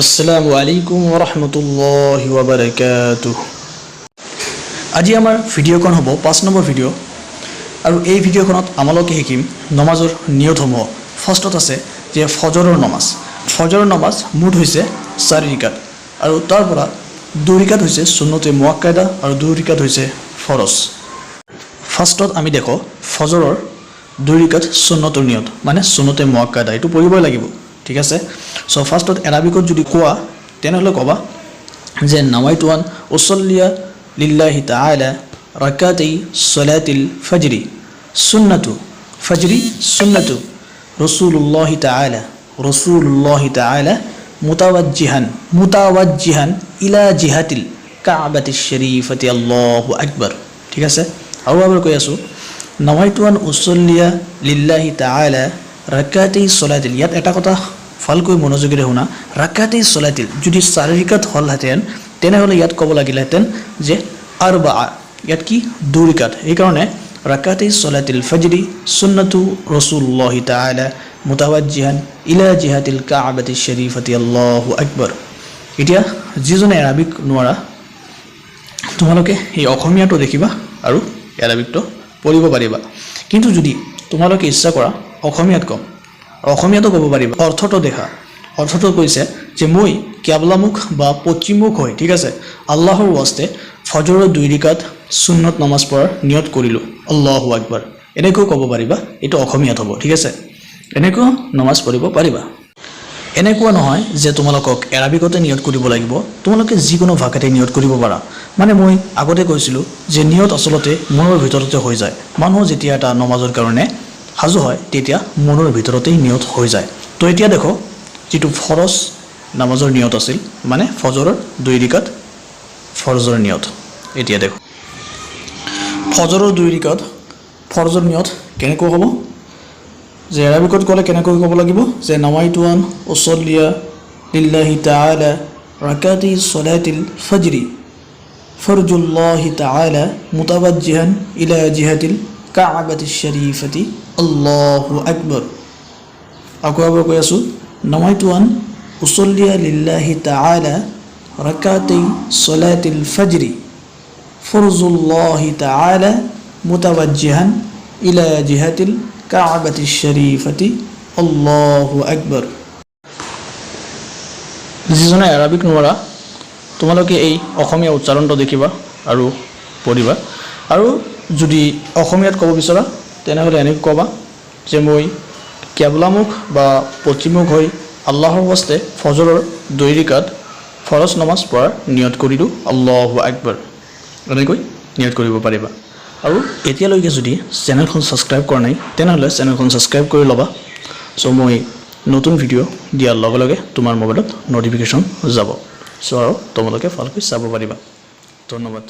আসসালামু আলাইকুম ওয়া ৰাহমাতুল্লাহি ওয়া বাৰাকাতুহু। আজি আমাৰ ভিডিঅ'খন হ'ব 5 নম্বৰ ভিডিঅ' আৰু এই ভিডিঅ'খনত আমালোকে শিকিম নমাজৰ নিয়মসমূহ। ফাৰ্ষ্টত আছে যে ফজৰৰ নমাজ। ফজৰৰ নমাজ মুঠ হৈছে 4 ৰিকাত আৰু তাৰ পৰা 2 ৰিকাত হৈছে সুন্নতে মুআক্কাদা আৰু 2 ৰিকাত হৈছে ফৰজ। ফাৰ্ষ্টত আমি দেখো ফজৰৰ 2 ৰিকাত সুন্নতৰ নিয়ত মানে সুন্নতে মুআক্কাদা এটো পঢ়িবই লাগিব, ঠিক আছে। সো ফাৰ্ষ্টত আৰবিকত যদি কোৱা তেনেহলে কবা যে নামাইতু আন উছল্লিয়া লিল্লাহি তাআলা রাকাতাই সালাতিল ফজরি সুন্নাতু ফজরি সুন্নাতু রাসূলুল্লাহি তাআলা মুতাওয়াজ্জিহান ইলা জিহাতিল কাবাতিশ শরীফাতি আল্লাহু আকবার, ঠিক আছে। আৰু আবাৰ কৈ আছো নামাইতু আন উছল্লিয়া লিল্লাহি তাআলা ৰাকাতাই সালাতিল, ইয়াত এটা কথা ভালকৈ মনোযোগেৰে শুনা। ৰাকাতাই সালাতিল যদি 4 ৰিকাত হলহেতেন তেনেহলে ইয়াত ক'ব লাগিলহেতেন যে আৰবা, ইয়াত কি 2 ৰিকাত। এই কাৰণে রাকাতাই সালাতিল ফজরি সুন্নাতু রাসূলুল্লাহি তাআলা মুতাওয়াজ্জিহান ইলা জিহাতিল কাবাতিশ শরীফাতি আল্লাহু আকবার। এতিয়া যিজনে আৰবিক নোৱাৰা তোমালোকে এই অসমীয়াটো দেখিবা আৰু আৰবিকটো পঢ়িব পাৰিবা, কিন্তু যদি তোমালোকে ইচ্ছা কৰা অসমীয়াত কম অসমীয়াটো ক'ব পাৰিবা। অৰ্থটো দেখা, অৰ্থটো কৈছে যে মই কিবলামুখ বা পশ্চিমমুখ হৈ, ঠিক আছে, আল্লাহৰ ওয়াস্তে ফজৰৰ 2 ৰিকাত সুন্নত নামাজ পঢ়াৰ নিয়ত কৰিলো আল্লাহু আকবাৰ, এনেকৈ ক'ব পাৰিবা। এইটো অসমীয়াত হ'ব, ঠিক আছে। এনেকৈ নামাজ পঢ়িব পাৰিবা। এনেকুৱা নহয় যে তোমালোকক আৰবিকতে নিয়ত কৰিব লাগিব, তোমালোকে যিকোনো ভাষাতে নিয়ত কৰিব পাৰা। মানে মই আগতে কৈছিলোঁ যে নিয়ত আচলতে মনৰ ভিতৰতে হৈ যায়। মানুহ যেতিয়া এটা নমাজৰ কাৰণে সাজু হয় তেতিয়া মনৰ ভিতৰতেই নিয়ত হৈ যায়। তো এতিয়া দেখো যিটো ফৰজ নামাজৰ নিয়ত আছিল মানে ফজৰৰ 2 ৰিকাত ফৰজৰ নিয়ত। এতিয়া দেখো ফজৰৰ 2 ৰিকাত ফৰজৰ নিয়ত কেনেকৈ হ'ব, যে আৰবিকত ক'লে কেনেকৈ ক'ব লাগিব যে নামাইতু আন উছল্লিয়া লিল্লাহি তাআলা রাকাতাই সালাতিল ফজরি ফরজুল্লাহি তাআলা মুতাওয়াজ্জিহান ইলা জিহাতিল কাবাতিশ শরীফাতি আল্লাহু আকবার। আকৌ এবাৰ কৈ আছো নামাইতু আন উছল্লিয়া লিল্লাহি তাআলা রাকাতাই সালাতিল ফজরি ফরজুল্লাহি তাআলা মুতাওয়াজ্জিহান ইলা জিহাতিল কাবাতিশ শরীফাতি আল্লাহু আকবার। যিজনে আৰবিক নোৱাৰা তোমালোকে এই অসমীয়া উচ্চাৰণটো দেখিবা আৰু পঢ়িবা। আৰু যদি অসমীয়াত ক'ব বিচৰা তেনেহলে এনেকৈ ক'বা যে মই কিবলামুখ বা পশ্চিমমুখ হৈ আল্লাহৰ ওয়াস্তে ফজৰৰ 2 ৰিকাত ফৰজ নামাজ পঢ়াৰ নিয়ত কৰিলো আল্লাহু আকবাৰ, এনেকৈ নিয়ত কৰিব পাৰিবা। আৰু এতিয়ালৈকে যদি চেনেলখন ছাবস্ক্ৰাইব কৰা নাই তেনেহলে চেনেলখন ছাবস্ক্ৰাইব কৰি ল'বা। সো মই নতুন ভিডিঅ' দিয়াৰ লগে লগে তোমাৰ মোবাইলত নটিফিকেশ্যন যাব, সো আৰু তোমালোকে ভালকৈ চাব পাৰিবা। ধন্যবাদ।